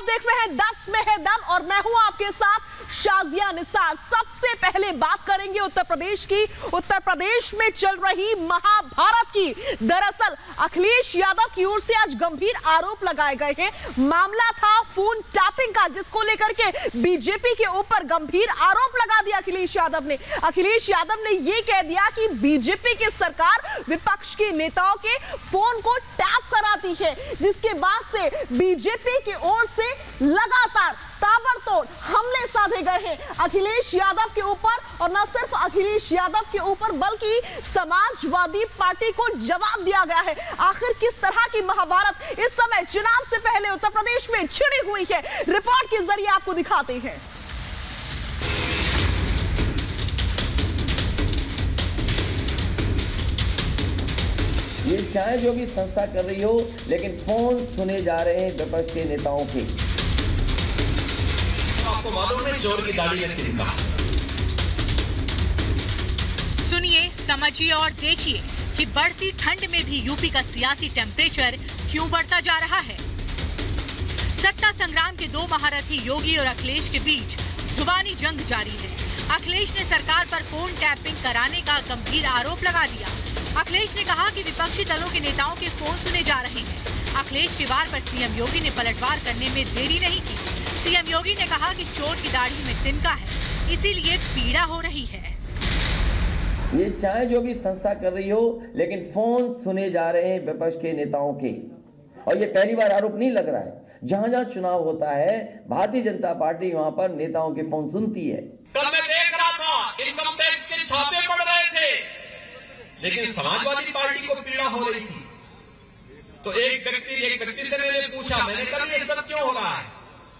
देख रहे हैं 10 में है दम और मैं हूं आपके साथ शाजिया निसार। सबसे पहले बात करेंगे उत्तर प्रदेश की। उत्तर प्रदेश में चल रही महाभारत की। दरअसल अखिलेश यादव की ओर से आज गंभीर आरोप लगाए गए हैं। मामला था फोन टैपिंग का, जिसको लेकर के बीजेपी के ऊपर गंभीर आरोप लगा दिया अखिलेश यादव ने। अखिलेश यादव ने यह कह दिया कि बीजेपी की सरकार विपक्ष के नेताओं के फोन को टैप कराती है, जिसके बाद से बीजेपी की ओर से लगातार ताबड़तोड़ हमले साधे गए हैं अखिलेश यादव के ऊपर। और न सिर्फ अखिलेश यादव के ऊपर बल्कि समाजवादी पार्टी को जवाब दिया गया है। आखिर किस तरह की महाभारत इस समय चुनाव से पहले उत्तर प्रदेश में छिड़ी हुई है, रिपोर्ट के जरिए आपको दिखाते हैं। ये चाहे जो भी संस्था कर रही हो, लेकिन फोन सुने जा रहे हैं विपक्ष के नेताओं के। आपको मालूम है चोर की दाढ़ी में तिनका। सुनिए, समझिए और देखिए कि बढ़ती ठंड में भी यूपी का सियासी टेम्परेचर क्यों बढ़ता जा रहा है। सत्ता संग्राम के दो महारथी योगी और अखिलेश के बीच जुबानी जंग जारी है। अखिलेश ने सरकार पर फोन टैपिंग कराने का गंभीर आरोप लगा दिया। अखिलेश ने कहा कि विपक्षी दलों के नेताओं के फोन सुने जा रहे हैं। अखिलेश के वार पर सीएम योगी ने पलटवार करने में देरी नहीं की। सीएम योगी ने कहा कि चोर की दाढ़ी में तिनका है, इसीलिए पीड़ा हो रही है। ये चाहे जो भी संस्था कर रही हो, लेकिन फोन सुने जा रहे हैं विपक्ष के नेताओं के। और ये पहली बार आरोप नहीं लग रहा है। जहां जहां चुनाव होता है, भारतीय जनता पार्टी वहां पर नेताओं के फोन सुनती है। कल मैं देख रहा था इनकम टैक्स के छापे पड़ रहे थे, लेकिन समाजवादी पार्टी को पीड़ा हो रही थी। तो एक व्यक्ति से मैंने पूछा, मैंने कहा ये सब क्यों हो रहा है?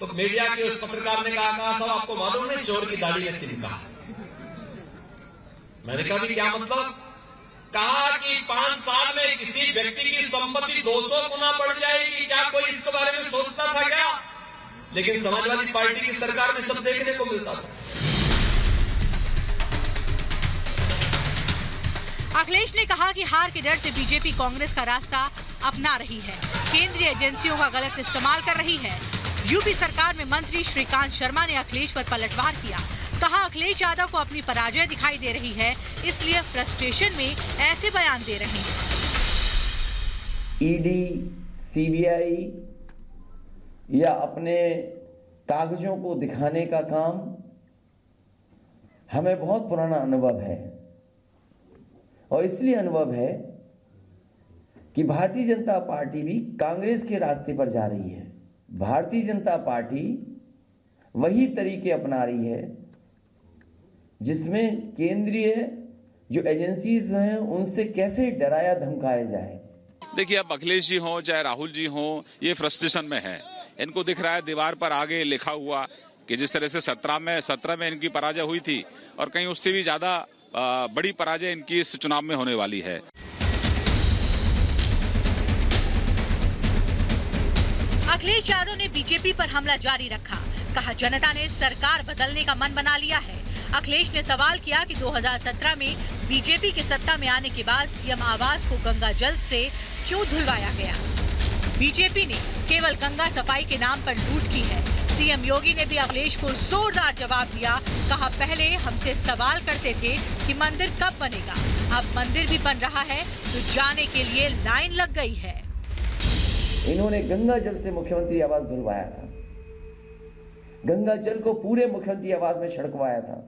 तो मीडिया के उस पत्रकार ने कहा साहब आपको मालूम है चोर की दाढ़ी में तिनका। मैंने कहा भी क्या मतलब? कहा कि 5 साल में किसी व्यक्ति की संपत्ति 200 गुना बढ़ जाएगी, क्या कोई इसके बारे में सोचता था क्या? लेकिन समाजवादी पार्टी की सरकार में सब देखने को मिलता था। अखिलेश ने कहा कि हार के डर से बीजेपी कांग्रेस का रास्ता अपना रही है, केंद्रीय एजेंसियों का गलत इस्तेमाल कर रही है। यूपी सरकार में मंत्री श्रीकांत शर्मा ने अखिलेश पर पलटवार किया। कहा अखिलेश यादव को अपनी पराजय दिखाई दे रही है, इसलिए फ्रस्ट्रेशन में ऐसे बयान दे रहे हैं। ईडी, सीबीआई या अपने कागजों को दिखाने का काम हमें बहुत पुराना अनुभव है। और इसलिए अनुभव है कि भारतीय जनता पार्टी भी कांग्रेस के रास्ते पर जा रही है। भारतीय जनता पार्टी वही तरीके अपना रही है जिसमें केंद्रीय जो एजेंसीज हैं उनसे कैसे डराया धमकाया जाए। देखिए, अब अखिलेश जी हों चाहे राहुल जी हों, ये फ्रस्ट्रेशन में है। इनको दिख रहा है दीवार पर आगे लिखा हुआ कि जिस तरह से 17 में इनकी पराजय हुई थी और कहीं उससे भी ज्यादा बड़ी पराजय इनकी इस चुनाव में होने वाली है। अखिलेश यादव ने बीजेपी पर हमला जारी रखा। कहा जनता ने सरकार बदलने का मन बना लिया है। अखिलेश ने सवाल किया कि 2017 में बीजेपी के सत्ता में आने के बाद सीएम आवास को गंगा जल से क्यों धुलवाया गया। बीजेपी ने केवल गंगा सफाई के नाम पर लूट की है। सीएम योगी ने भी अखिलेश को जोरदार जवाब दिया। कहा पहले हमसे सवाल करते थे कि मंदिर कब बनेगा, अब मंदिर भी बन रहा है तो जाने के लिए लाइन लग गई है। इन्होंने गंगा जल से मुख्यमंत्री आवास धुलवाया था। गंगा जल को पूरे मुख्यमंत्री आवास में छिड़कवाया था।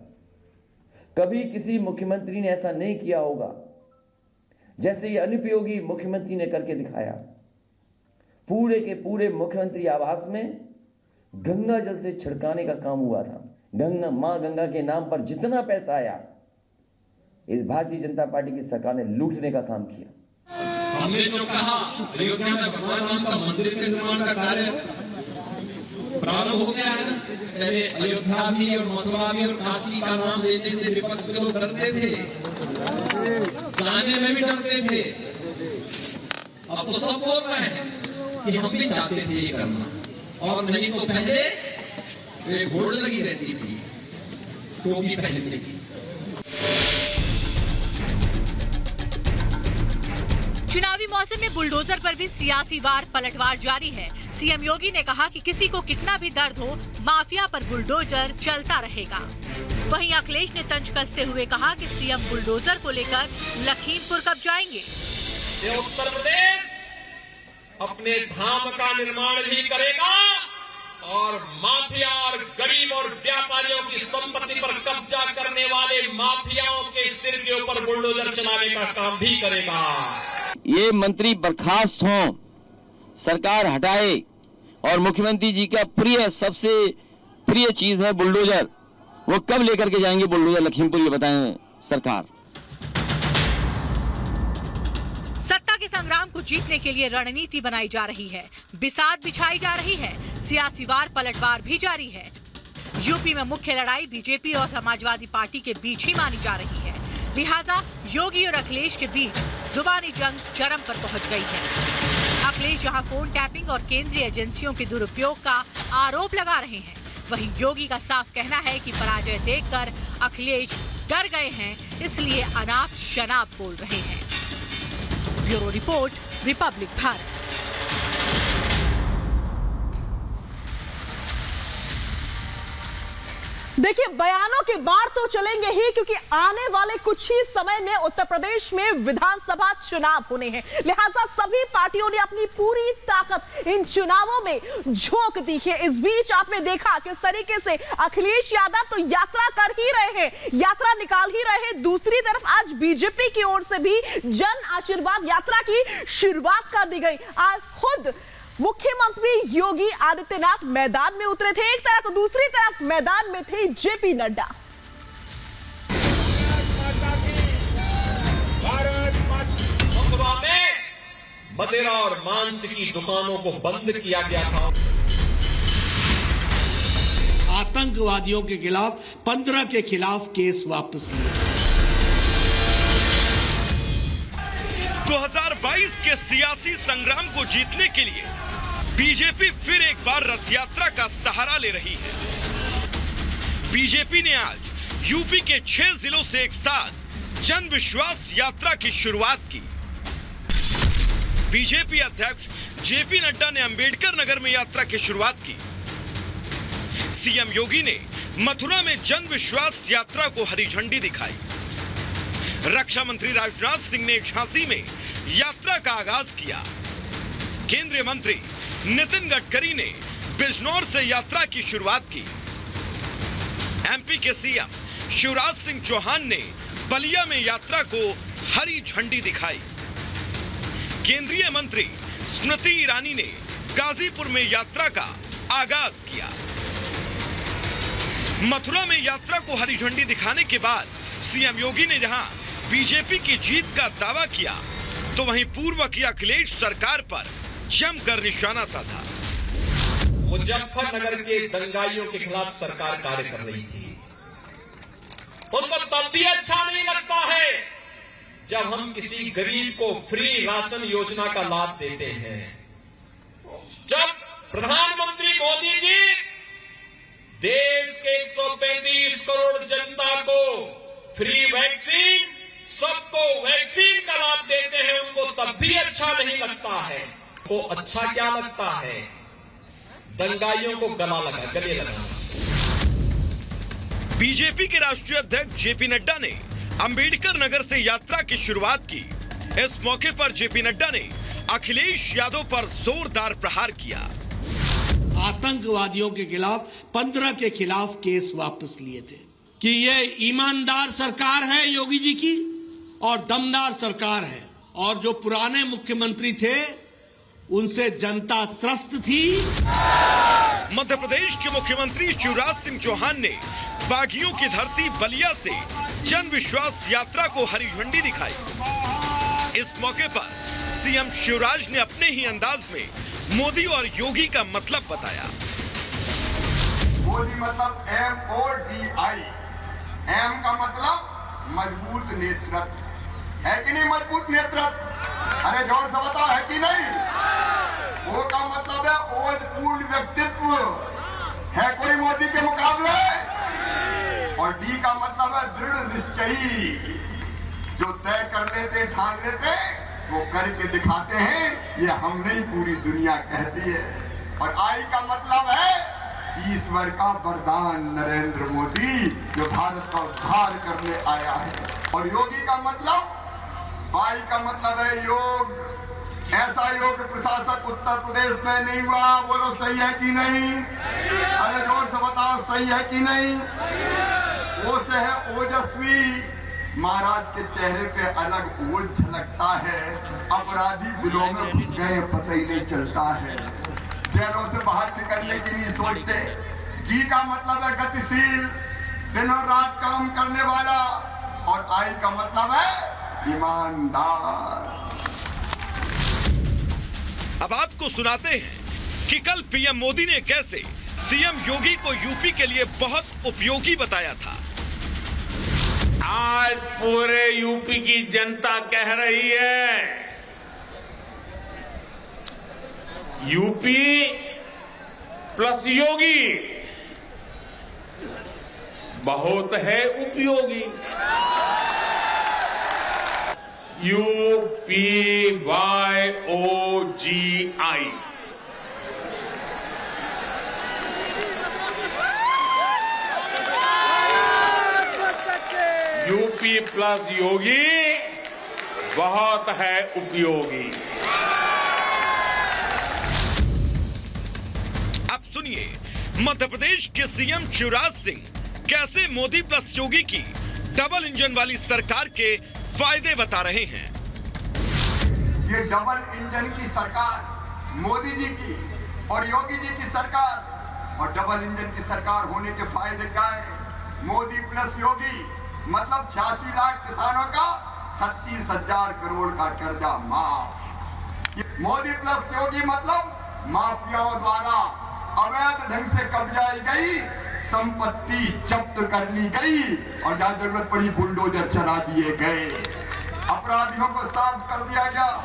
कभी किसी मुख्यमंत्री ने ऐसा नहीं किया होगा जैसे ये अनुपयोगी मुख्यमंत्री ने करके दिखाया। पूरे के पूरे मुख्यमंत्री आवास में गंगा जल से छिड़काने का काम हुआ था। मां गंगा के नाम पर जितना पैसा आया, इस भारतीय जनता पार्टी की सरकार ने लूटने का काम किया। हमने जो कहा अयोध्या में भगवान राम का मंदिर के निर्माण का कार्य प्रारंभ हो गया है ना। पहले अयोध्या भी और मथुरा भी और काशी का नाम लेने से विपक्ष के लोग डरते थे, जाने में भी डरते थे। अब तो सब बोल रहे हैं कि हम भी चाहते थे ये करना, और नहीं तो पहले घोड़ लगी रहती थी टोपी पहनने की। चुनावी मौसम में बुलडोजर पर भी सियासी वार पलटवार जारी है। सीएम योगी ने कहा कि किसी को कितना भी दर्द हो, माफिया पर बुलडोजर चलता रहेगा। वहीं अखिलेश ने तंज कसते हुए कहा कि सीएम बुलडोजर को लेकर लखीमपुर कब जाएंगे। ये उत्तर प्रदेश अपने धाम का निर्माण भी करेगा और माफिया और गरीब और व्यापारियों की संपत्ति पर कब्जा करने वाले माफियाओं के सिर के ऊपर बुलडोजर चलाने का काम भी करेगा। ये मंत्री बर्खास्त हों, सरकार हटाए और मुख्यमंत्री जी का सबसे प्रिय चीज है बुलडोजर। वो कब लेकर के जाएंगे बुलडोजर लखीमपुर, ये बताएं सरकार। सत्ता के संग्राम को जीतने के लिए रणनीति बनाई जा रही है, बिसात बिछाई जा रही है, सियासी वार पलटवार भी जारी है। यूपी में मुख्य लड़ाई बीजेपी और समाजवादी पार्टी के बीच ही मानी जा रही है। लिहाजा योगी और अखिलेश के बीच जुबानी जंग चरम पर पहुंच गई है। अखिलेश यहां फोन टैपिंग और केंद्रीय एजेंसियों के दुरुपयोग का आरोप लगा रहे हैं। वहीं योगी का साफ कहना है कि पराजय देखकर अखिलेश डर गए हैं, इसलिए अनाप शनाप बोल रहे हैं। Bureau report, Republic Bharat. देखिए, बयानों के बाढ़ तो चलेंगे ही, क्योंकि आने वाले कुछ ही समय में उत्तर प्रदेश में विधानसभा चुनाव होने हैं। लिहाजा सभी पार्टियों ने अपनी पूरी ताकत इन चुनावों में झोंक दी है। इस बीच आपने देखा किस तरीके से अखिलेश यादव तो यात्रा कर ही रहे हैं, यात्रा निकाल ही रहे हैं। दूसरी तरफ आज बीजेपी की ओर से भी जन आशीर्वाद यात्रा की शुरुआत कर दी गई। आज खुद मुख्यमंत्री योगी आदित्यनाथ मैदान में उतरे थे एक तरफ, तो दूसरी तरफ मैदान में थे जेपी नड्डा। मथुरा में मदिरा और मांस की दुकानों को बंद किया गया था। आतंकवादियों के खिलाफ 15 के खिलाफ केस वापस लिया। 2022 के सियासी संग्राम को जीतने के लिए बीजेपी फिर एक बार रथ यात्रा का सहारा ले रही है। बीजेपी ने आज यूपी के 6 जिलों से एक साथ जन विश्वास यात्रा की शुरुआत की। बीजेपी अध्यक्ष जेपी नड्डा ने अंबेडकर नगर में यात्रा की शुरुआत की। सीएम योगी ने मथुरा में जन विश्वास यात्रा को हरी झंडी दिखाई। रक्षा मंत्री राजनाथ सिंह ने झांसी में यात्रा का आगाज किया। केंद्रीय मंत्री नितिन गडकरी ने बिजनौर से यात्रा की शुरुआत की। एमपी के सीएम शिवराज सिंह चौहान ने बलिया में यात्रा को हरी झंडी दिखाई। केंद्रीय मंत्री स्मृति ईरानी ने गाजीपुर में यात्रा का आगाज किया। मथुरा में यात्रा को हरी झंडी दिखाने के बाद सीएम योगी ने जहां बीजेपी की जीत का दावा किया, तो वहीं पूर्व की अखिलेश सरकार पर जमकर निशाना साधा। मुजफ्फरनगर के दंगाइयों के खिलाफ सरकार कार्य कर रही थी। उनको तब भी अच्छा नहीं लगता है जब हम किसी गरीब को फ्री राशन योजना का लाभ देते हैं। जब प्रधानमंत्री मोदी जी देश के 135 करोड़ जनता को फ्री वैक्सीन, सबको वैक्सीन का लाभ देते हैं, उनको तब भी अच्छा नहीं लगता है। को अच्छा क्या लगता है? दंगाइयों को गले लगाना। बीजेपी के राष्ट्रीय अध्यक्ष जेपी नड्डा ने अंबेडकर नगर से यात्रा की शुरुआत की। इस मौके पर जेपी नड्डा ने अखिलेश यादव पर जोरदार प्रहार किया। आतंकवादियों के खिलाफ 15 के खिलाफ केस वापस लिए थे कि ये ईमानदार सरकार है योगी जी की और दमदार सरकार है, और जो पुराने मुख्यमंत्री थे उनसे जनता त्रस्त थी। मध्य प्रदेश के मुख्यमंत्री शिवराज सिंह चौहान ने बागियों की धरती बलिया से जन विश्वास यात्रा को हरी झंडी दिखाई। इस मौके पर सीएम शिवराज ने अपने ही अंदाज में मोदी और योगी का मतलब बताया। मोदी मतलब MODI, M का मतलब मजबूत नेतृत्व है कि नहीं? मजबूत नेतृत्व, अरे जोर से बताओ, है कि नहीं? O का मतलब है ओजपूर्ण व्यक्तित्व, है कोई मोदी के मुकाबले? और D का मतलब है दृढ़ निश्चयी, जो तय कर लेते, ठान लेते, वो करके दिखाते हैं। ये हम नहीं, पूरी दुनिया कहती है। और आई का मतलब है ईश्वर का वरदान नरेंद्र मोदी जो भारत का उद्धार करने आया है। और योगी का मतलब, वाई का मतलब है योग। ऐसा योग प्रशासक उत्तर प्रदेश में नहीं हुआ। बोलो सही है कि नहीं? अरे जोर से बताओ सही है कि नहीं? वो से है ओजस्वी। महाराज के चेहरे पे अलग ओज झलकता है। अपराधी बिलों में घुस गए पता ही नहीं चलता है। जेलों से बाहर निकलने की नहीं सोचते। जी का मतलब है गतिशील, दिनों रात काम करने वाला। और आई का मतलब है ईमानदार। अब आपको सुनाते हैं कि कल पीएम मोदी ने कैसे सीएम योगी को यूपी के लिए बहुत उपयोगी बताया था। आज पूरे यूपी की जनता कह रही है यूपी प्लस योगी बहुत है उपयोगी। UPYOGI यूपी प्लस योगी बहुत है उपयोगी। अब सुनिए मध्य प्रदेश के सीएम शिवराज सिंह कैसे मोदी प्लस योगी की डबल इंजन वाली सरकार के फायदे बता रहे हैं। ये डबल इंजन की सरकार मोदी जी की और योगी जी की सरकार। और डबल इंजन की सरकार होने के फायदे क्या है? मोदी प्लस योगी मतलब 86 लाख किसानों का 36,000 करोड़ का कर्जा माफ। मोदी प्लस योगी मतलब माफियाओं द्वारा अवैध ढंग से कब्जाई गई संपत्ति जब्त कर ली गई और जहां जरूरत पड़ी बुलडोजर चला दिए गए, अपराधियों को साफ कर दिया गया।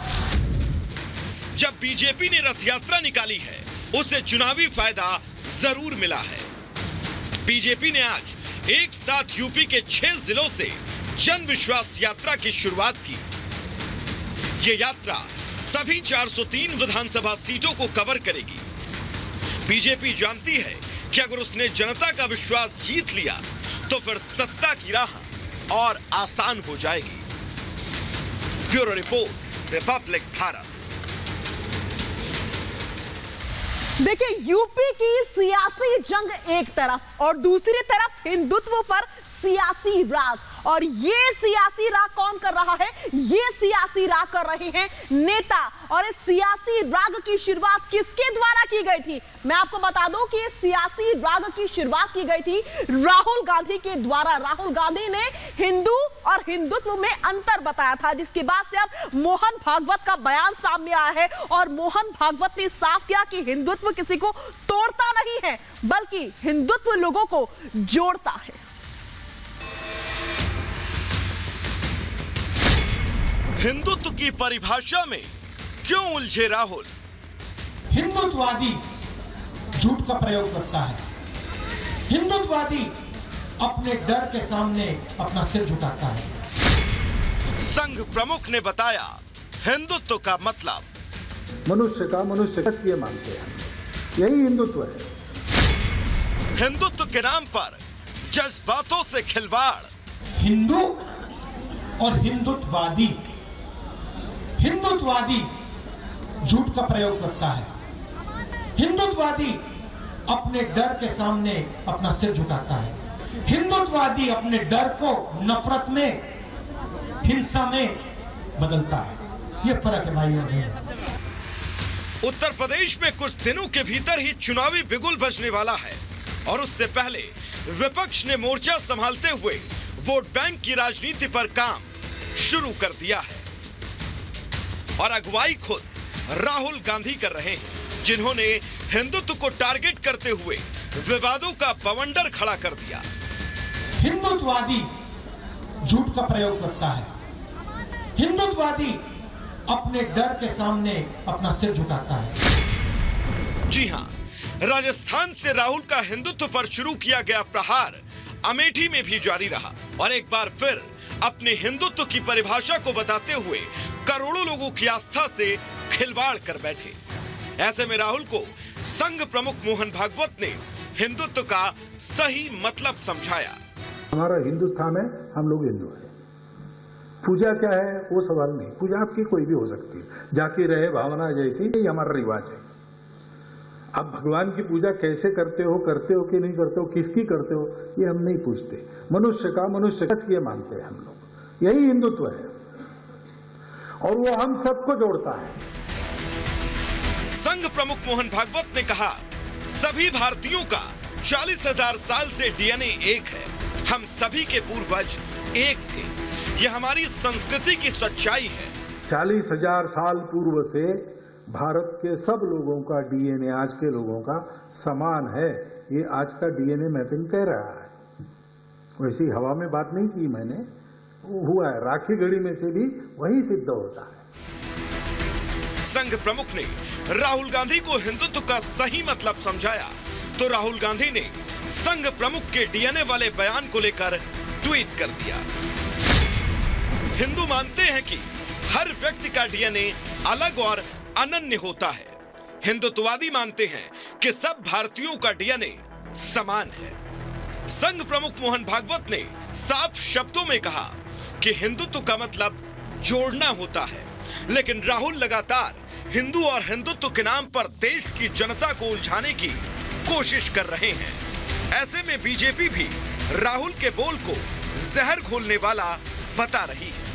जब बीजेपी ने रथ यात्रा निकाली है उसे चुनावी फायदा जरूर मिला है। बीजेपी ने आज एक साथ यूपी के 6 जिलों से जन विश्वास यात्रा की शुरुआत की। ये यात्रा सभी 403 विधानसभा सीटों को कवर करेगी। बीजेपी जानती है कि अगर उसने जनता का विश्वास जीत लिया तो फिर सत्ता की राह और आसान हो जाएगी। Bureau report, Republic Bharat. देखिए, यूपी की सियासी जंग एक तरफ और दूसरी तरफ हिंदुत्व पर सियासी राग। और ये सियासी राग कौन कर रहा है? ये सियासी राग कर रहे हैं नेता। और इस सियासी राग की शुरुआत किसके द्वारा की गई थी? मैं आपको बता दूं कि इस सियासी राग की शुरुआत की गई थी राहुल गांधी के द्वारा। राहुल गांधी ने हिंदू और हिंदुत्व में अंतर बताया था, जिसके बाद से अब मोहन भागवत का बयान सामने आया है। और मोहन भागवत ने साफ किया कि हिंदुत्व किसी को तोड़ता नहीं है बल्कि हिंदुत्व लोगों को जोड़ता है। हिंदुत्व की परिभाषा में क्यों उलझे राहुल? हिंदुत्ववादी झूठ का प्रयोग करता है। हिंदुत्ववादी अपने डर के सामने अपना सिर झुकाता है। संघ प्रमुख ने बताया हिंदुत्व का मतलब मनुष्य का मनुष्य मानते हैं, यही हिंदुत्व है। हिंदुत्व के नाम पर जज्बातों से खिलवाड़। हिंदू और हिंदुत्ववादी झूठ का प्रयोग करता है। हिंदुत्ववादी अपने डर के सामने अपना सिर झुकाता है। हिंदुत्ववादी अपने डर को नफरत में, हिंसा में बदलता है। यह फर्क है भाई और बहनों। उत्तर प्रदेश में कुछ दिनों के भीतर ही चुनावी बिगुल बजने वाला है और उससे पहले विपक्ष ने मोर्चा संभालते हुए वोट बैंक की राजनीति पर काम शुरू कर दिया है। और अगुवाई खुद राहुल गांधी कर रहे हैं, जिन्होंने हिंदुत्व को टारगेट करते हुए विवादों का बवंडर खड़ा कर दिया। हिंदुत्ववादी झूठ का प्रयोग करता है। हिंदुत्ववादी अपने डर के सामने अपना सिर झुकाता है। जी हां, राजस्थान से राहुल का हिंदुत्व पर शुरू किया गया प्रहार अमेठी में भी जारी रहा और एक बार फिर अपने हिंदुत्व की परिभाषा को बताते हुए करोड़ों लोगों की आस्था से खिलवाड़ कर बैठे। ऐसे में राहुल को संघ प्रमुख मोहन भागवत ने हिंदुत्व का सही मतलब समझाया। हमारा हिंदुस्तान है, हम लोग हिंदू हैं। पूजा क्या है वो सवाल नहीं, पूजा आपकी कोई भी हो सकती है, जाके रहे भावना जैसी, यही हमारा रिवाज है। अब भगवान की पूजा कैसे करते हो कि नहीं करते हो, किसकी करते हो, ये हम नहीं पूछते। मनुष्य का ये मानते हैं हम लोग, यही हिंदुत्व है और वो हम सबको जोड़ता है। संघ प्रमुख मोहन भागवत ने कहा, सभी भारतीयों का 40,000 साल से डीएनए एक है। हम सभी के पूर्वज एक थे। यह हमारी संस्कृति की सच्चाई है। 40,000 साल पूर्व से भारत के सब लोगों का डीएनए आज के लोगों का समान है। ये आज का डीएनए मैपिंग कह रहा है। वैसी हवा में बात नहीं की मैंने, वो हुआ है, राखी गढ़ी में से भी वही सिद्ध होता है। संघ प्रमुख ने राहुल गांधी को हिंदुत्व का सही मतलब समझाया तो राहुल गांधी ने संघ प्रमुख के डीएनए वाले बयान को लेकर ट्वीट कर दिया। हिंदू मानते हैं कि हर व्यक्ति का डीएनए अलग और अनन्य होता है। हिंदुत्ववादी मानते हैं कि सब भारतीयों का डीएनए समान है। संघ प्रमुख मोहन भागवत ने साफ शब्दों में कहा कि हिंदुत्व का मतलब जोड़ना होता है, लेकिन राहुल लगातार हिंदू और हिंदुत्व के नाम पर देश की जनता को उलझाने की कोशिश कर रहे हैं। ऐसे में बीजेपी भी राहुल के बोल को जहर घोलने वाला बता रही है।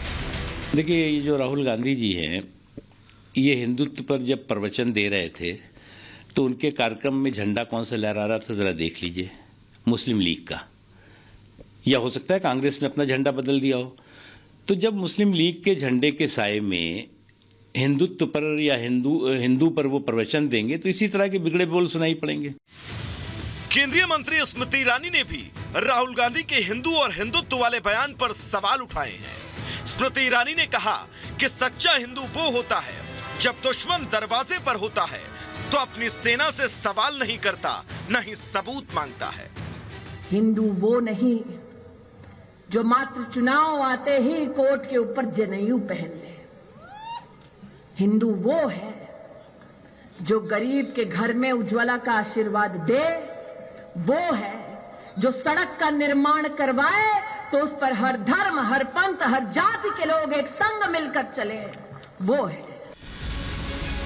देखिए, ये जो राहुल गांधी जी हैं, ये हिंदुत्व पर जब प्रवचन दे रहे थे तो उनके कार्यक्रम में झंडा कौन सा लहरा रहा था, जरा देख लीजिए, मुस्लिम लीग का। या हो सकता है कांग्रेस ने अपना झंडा बदल दिया हो। तो जब मुस्लिम लीग के झंडे के साए में हिंदुत्व पर या हिंदू पर वो प्रवचन देंगे तो इसी तरह के बिगड़े बोल सुनाई पड़ेंगे। केंद्रीय मंत्री स्मृति ईरानी ने भी राहुल गांधी के हिंदू और हिंदुत्व वाले बयान पर सवाल उठाए हैं। स्मृति ईरानी ने कहा कि सच्चा हिंदू वो होता है जब दुश्मन दरवाजे पर होता है तो अपनी सेना से सवाल नहीं करता, न ही सबूत मांगता है। हिंदू वो नहीं जो मात्र चुनाव आते ही कोर्ट के ऊपर जनेऊ पहन ले। हिंदू वो है जो गरीब के घर में उज्ज्वला का आशीर्वाद दे। वो है जो सड़क का निर्माण करवाए तो उस पर हर धर्म, हर पंथ, हर जाति के लोग एक संग मिलकर चले। वो है।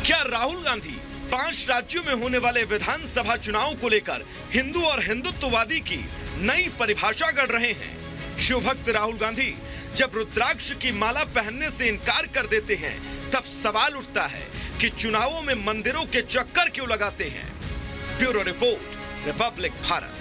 क्या राहुल गांधी 5 राज्यों में होने वाले विधानसभा चुनाव को लेकर हिंदू और हिंदुत्ववादी की नई परिभाषा गढ़ रहे हैं? शिवभक्त राहुल गांधी जब रुद्राक्ष की माला पहनने से इनकार कर देते हैं तब सवाल उठता है कि चुनावों में मंदिरों के चक्कर क्यों लगाते हैं। Bureau report, Republic Bharat.